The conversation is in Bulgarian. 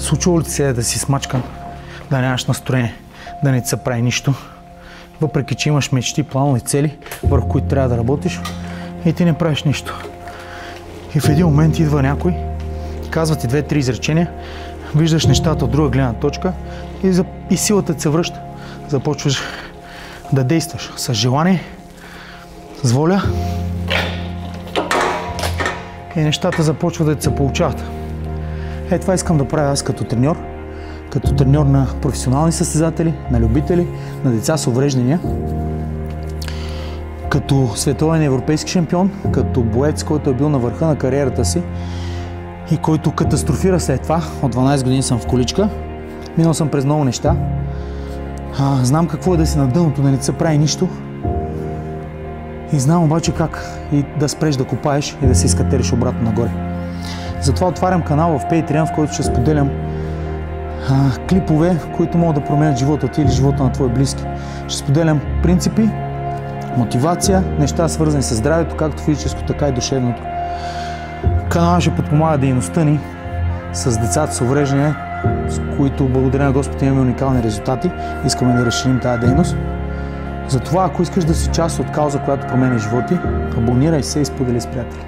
Случва ли ти се да си смачкан, да нямаш настроение, да не ти се прави нищо, въпреки че имаш мечти, планове, цели, върху които трябва да работиш и ти не правиш нищо. И в един момент идва някой, казва ти 2-3 изречения, виждаш нещата от друга гледна точка и силата ти се връща. Започваш да действаш с желание, с воля и нещата започват да ти се получават. Това искам да правя аз като треньор на професионални състезатели, на любители, на деца с увреждания, като световен европейски шампион, като боец, който е бил на върха на кариерата си и който катастрофира след това. От 12 години съм в количка, минал съм през много неща. Знам какво е да си на дъното, да не ти се прави нищо. И знам обаче как и да спреш да копаеш и да се изкатериш обратно нагоре. Затова отварям канал в Patreon, в който ще споделям клипове, които могат да променят живота ти или живота на твои близки. Ще споделям принципи, мотивация, неща свързани с здравето, както физическо, така и душевното. Каналът ще подпомага дейността ни с децата с увреждания, с които благодаря на Господ имаме уникални резултати. Искаме да разширим тази дейност. Затова, ако искаш да си част от кауза, която променя животи, абонирай се и сподели с приятели.